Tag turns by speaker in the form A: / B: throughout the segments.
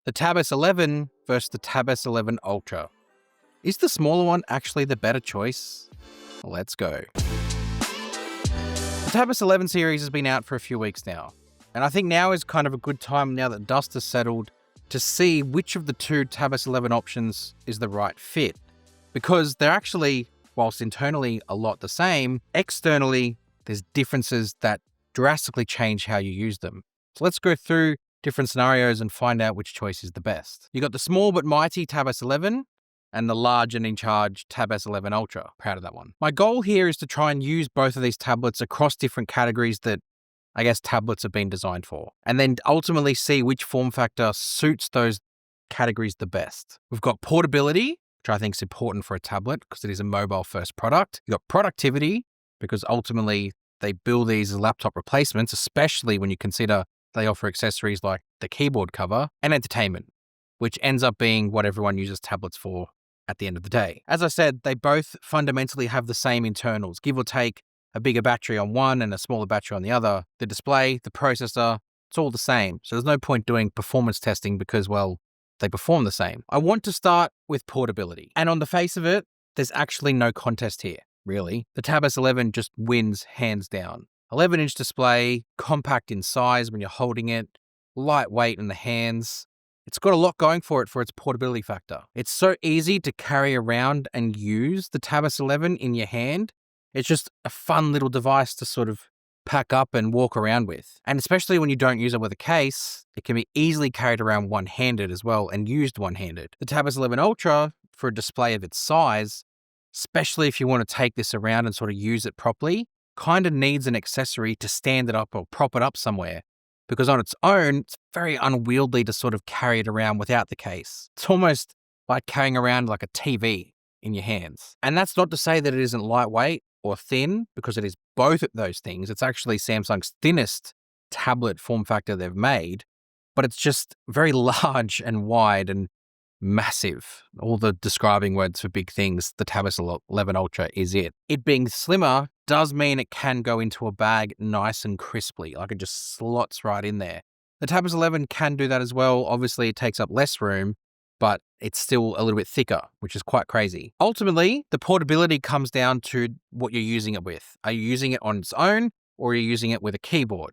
A: The Tab S11 versus the Tab S11 Ultra. Is the smaller one actually the better choice? Let's go. The Tab S11 series has been out for a few weeks now, and I think now is kind of a good time, now that dust has settled, to see which of the two Tab S11 options is the right fit. Because they're actually, whilst internally a lot the same, externally there's differences that drastically change how you use them. So let's go through different scenarios and find out which choice is the best. You got the small but mighty Tab S11 and the large and in charge Tab S11 Ultra. Proud of that one. My goal here is to try and use both of these tablets across different categories that I guess tablets have been designed for, and then ultimately see which form factor suits those categories the best. We've got portability, which I think is important for a tablet because it is a mobile first product. You've got productivity, because ultimately they build these as laptop replacements, especially when you consider they offer accessories like the keyboard cover, and entertainment, which ends up being what everyone uses tablets for at the end of the day. As I said, they both fundamentally have the same internals, give or take a bigger battery on one and a smaller battery on the other. The display, the processor, it's all the same. So there's no point doing performance testing because, well, they perform the same. I want to start with portability. And on the face of it, there's actually no contest here, really. The Tab S11 just wins hands down. 11-inch display, compact in size when you're holding it, lightweight in the hands. It's got a lot going for it for its portability factor. It's so easy to carry around and use the Tab S11 in your hand. It's just a fun little device to sort of pack up and walk around with. And especially when you don't use it with a case, it can be easily carried around one-handed as well and used one-handed. The Tab S11 Ultra, for a display of its size, especially if you want to take this around and sort of use it properly, kind of needs an accessory to stand it up or prop it up somewhere, because on its own, it's very unwieldy to sort of carry it around without the case. It's almost like carrying around like a TV in your hands. And that's not to say that it isn't lightweight or thin, because it is both of those things. It's actually Samsung's thinnest tablet form factor they've made, but it's just very large and wide and massive. All the describing words for big things, the Tab S11 Ultra is it. It being slimmer does mean it can go into a bag nice and crisply, like it just slots right in there. The Tab S11 can do that as well. Obviously, it takes up less room, but it's still a little bit thicker, which is quite crazy. Ultimately, the portability comes down to what you're using it with. Are you using it on its own, or are you using it with a keyboard?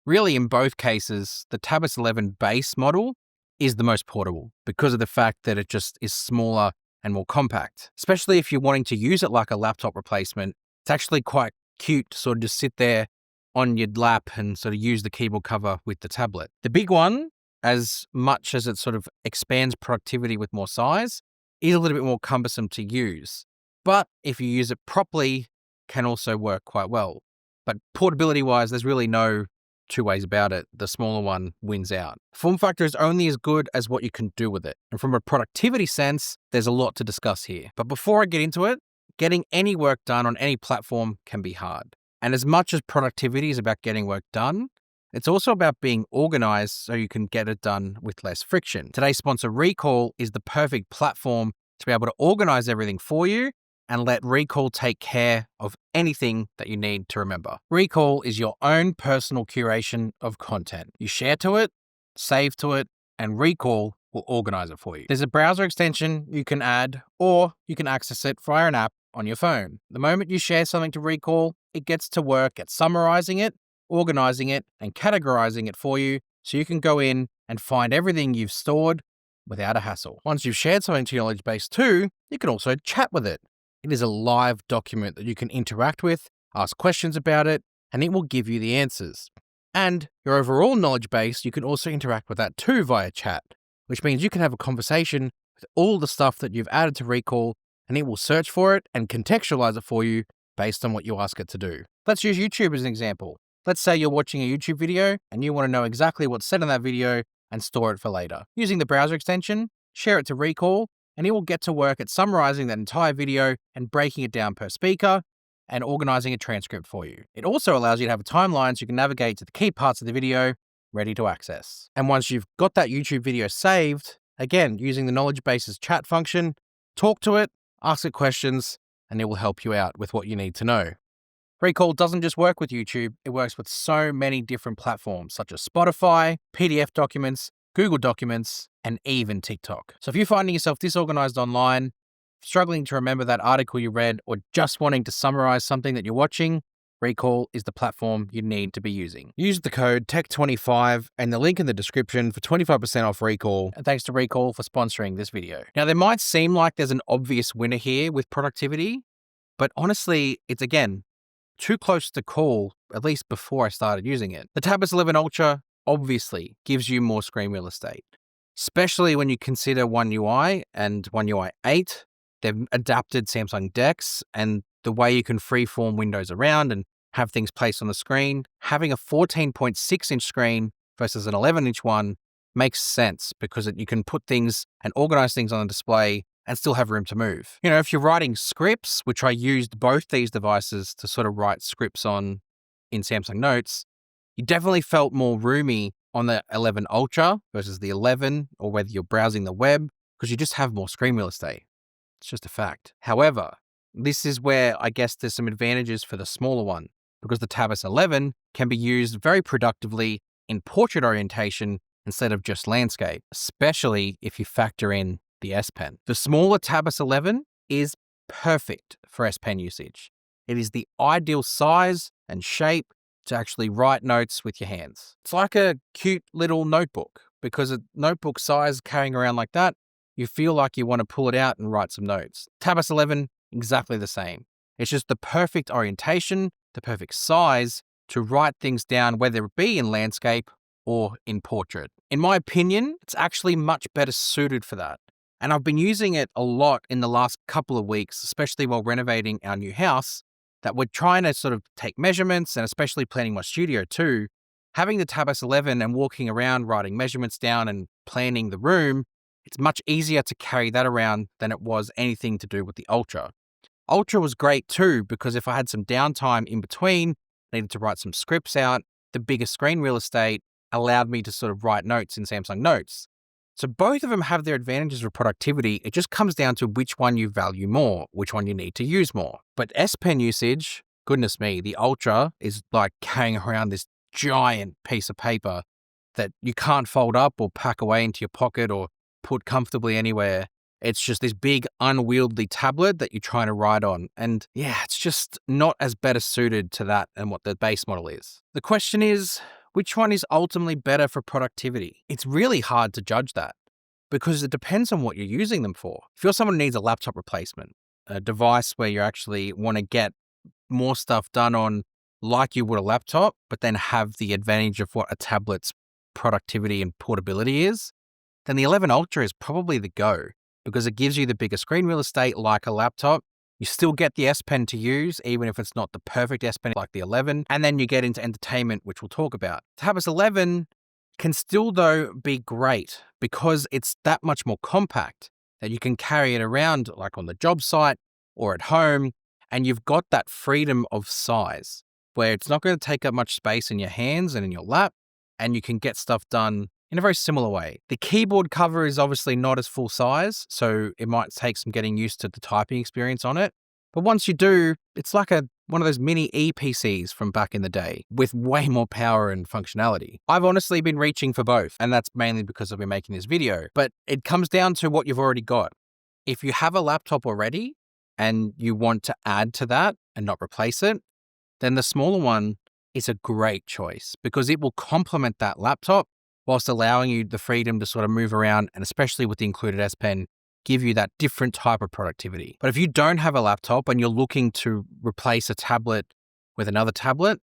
A: Really, in both cases, the Tab S11 base model is the most portable because of the fact that it just is smaller and more compact. Especially if you're wanting to use it like a laptop replacement, it's actually quite cute to sort of just sit there on your lap and sort of use the keyboard cover with the tablet. The big one, as much as it sort of expands productivity with more size, is a little bit more cumbersome to use. But if you use it properly, can also work quite well. But portability-wise, there's really no two ways about it. The smaller one wins out. Form factor is only as good as what you can do with it. And from a productivity sense, there's a lot to discuss here. But before I get into it, getting any work done on any platform can be hard. And as much as productivity is about getting work done, it's also about being organized so you can get it done with less friction. Today's sponsor, Recall, is the perfect platform to be able to organize everything for you and let Recall take care of anything that you need to remember. Recall is your own personal curation of content. You share to it, save to it, and Recall will organize it for you. There's a browser extension you can add, or you can access it via an app on your phone. The moment you share something to Recall, it gets to work at summarizing it, organizing it, and categorizing it for you so you can go in and find everything you've stored without a hassle. Once you've shared something to your knowledge base too, you can also chat with it. It is a live document that you can interact with, ask questions about it, and it will give you the answers. And your overall knowledge base, you can also interact with that too via chat, which means you can have a conversation with all the stuff that you've added to Recall, and it will search for it and contextualize it for you based on what you ask it to do. Let's use YouTube as an example. Let's say you're watching a YouTube video and you want to know exactly what's said in that video and store it for later. Using the browser extension, share it to Recall, and it will get to work at summarizing that entire video and breaking it down per speaker and organizing a transcript for you. It also allows you to have a timeline so you can navigate to the key parts of the video ready to access. And once you've got that YouTube video saved, again, using the knowledge base's chat function, talk to it, ask it questions, and it will help you out with what you need to know. Recall doesn't just work with YouTube, it works with so many different platforms such as Spotify, PDF documents, Google Documents, and even TikTok. So if you're finding yourself disorganized online, struggling to remember that article you read, or just wanting to summarize something that you're watching, Recall is the platform you need to be using. Use the code TECH25 and the link in the description for 25% off Recall. And thanks to Recall for sponsoring this video. Now, there might seem like there's an obvious winner here with productivity, but honestly, it's again, too close to call, at least before I started using it. The Tab S11 Ultra obviously gives you more screen real estate, especially when you consider oneui and oneui 8. They've adapted Samsung DeX and the way you can freeform windows around and have things placed on the screen. Having a 14.6-inch screen versus an 11-inch one makes sense because you can put things and organize things on the display and still have room to move. You know, if you're writing scripts, which I used both these devices to sort of write scripts on in Samsung Notes, you definitely felt more roomy on the 11 Ultra versus the 11, or whether you're browsing the web, because you just have more screen real estate. It's just a fact. However, this is where I guess there's some advantages for the smaller one, because the Tab S11 can be used very productively in portrait orientation instead of just landscape, especially if you factor in the S Pen. The smaller Tab S11 is perfect for S Pen usage. It is the ideal size and shape to actually write notes with your hands. It's like a cute little notebook, because a notebook size carrying around like that, you feel like you want to pull it out and write some notes. Tab S11, exactly the same. It's just the perfect orientation, the perfect size to write things down, whether it be in landscape or in portrait. In my opinion, it's actually much better suited for that. And I've been using it a lot in the last couple of weeks, especially while renovating our new house, that we're trying to sort of take measurements, and especially planning my studio too. Having the Tab S11 and walking around writing measurements down and planning the room, it's much easier to carry that around than it was anything to do with the Ultra. Ultra was great too, because if I had some downtime in between, needed to write some scripts out, the bigger screen real estate allowed me to sort of write notes in Samsung Notes. So both of them have their advantages for productivity. It just comes down to which one you value more, which one you need to use more. But S Pen usage, goodness me, the Ultra is like carrying around this giant piece of paper that you can't fold up or pack away into your pocket or put comfortably anywhere. It's just this big unwieldy tablet that you're trying to write on. And yeah, it's just not as better suited to that than what the base model is. The question is, which one is ultimately better for productivity? It's really hard to judge that because it depends on what you're using them for. If you're someone who needs a laptop replacement, a device where you actually want to get more stuff done on like you would a laptop, but then have the advantage of what a tablet's productivity and portability is, then the 11 Ultra is probably the go, because it gives you the bigger screen real estate like a laptop. You still get the S Pen to use, even if it's not the perfect S Pen like the 11. And then you get into entertainment, which we'll talk about. Tab S11 can still, though, be great because it's that much more compact that you can carry it around like on the job site or at home. And you've got that freedom of size where it's not going to take up much space in your hands and in your lap, and you can get stuff done in a very similar way. The keyboard cover is obviously not as full size, so it might take some getting used to the typing experience on it. But once you do, it's like one of those mini e-PCs from back in the day with way more power and functionality. I've honestly been reaching for both, and that's mainly because I've been making this video. But it comes down to what you've already got. If you have a laptop already and you want to add to that and not replace it, then the smaller one is a great choice because it will complement that laptop whilst allowing you the freedom to sort of move around, and especially with the included S Pen, give you that different type of productivity. But if you don't have a laptop and you're looking to replace a tablet with another tablet,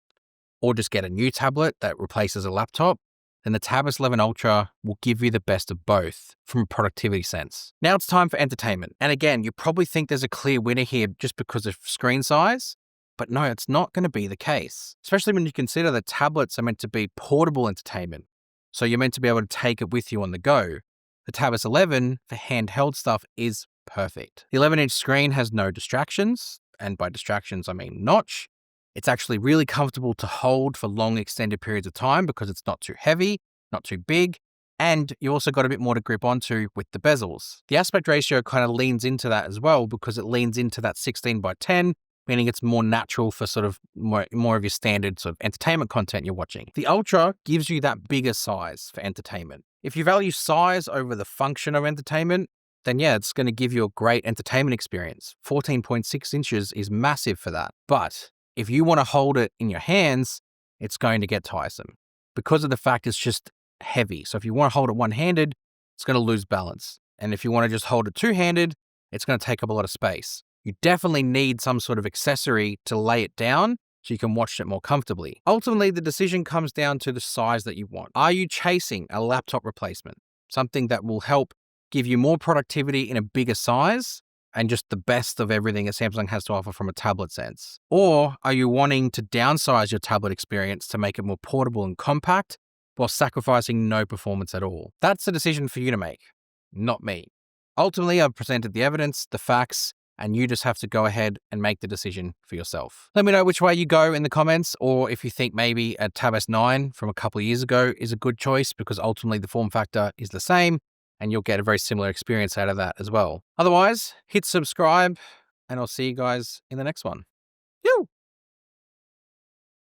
A: or just get a new tablet that replaces a laptop, then the Tab S11 Ultra will give you the best of both from a productivity sense. Now it's time for entertainment. And again, you probably think there's a clear winner here just because of screen size, but no, it's not going to be the case, especially when you consider that tablets are meant to be portable entertainment. So you're meant to be able to take it with you on the go. The Tab S11 for handheld stuff is perfect. The 11-inch screen has no distractions, and by distractions I mean notch. It's actually really comfortable to hold for long extended periods of time because it's not too heavy, not too big, and you also got a bit more to grip onto with the bezels. The aspect ratio kind of leans into that as well because it leans into that 16:10, meaning it's more natural for sort of more of your standard sort of entertainment content you're watching. The Ultra gives you that bigger size for entertainment. If you value size over the function of entertainment, then yeah, it's going to give you a great entertainment experience. 14.6 inches is massive for that. But if you want to hold it in your hands, it's going to get tiresome because of the fact it's just heavy. So if you want to hold it one-handed, it's going to lose balance. And if you want to just hold it two-handed, it's going to take up a lot of space. You definitely need some sort of accessory to lay it down so you can watch it more comfortably. Ultimately, the decision comes down to the size that you want. Are you chasing a laptop replacement? Something that will help give you more productivity in a bigger size and just the best of everything that Samsung has to offer from a tablet sense? Or are you wanting to downsize your tablet experience to make it more portable and compact while sacrificing no performance at all? That's a decision for you to make, not me. Ultimately, I've presented the evidence, the facts, and you just have to go ahead and make the decision for yourself. Let me know which way you go in the comments, or if you think maybe a Tab S9 from a couple of years ago is a good choice, because ultimately the form factor is the same and you'll get a very similar experience out of that as well. Otherwise, hit subscribe and I'll see you guys in the next one.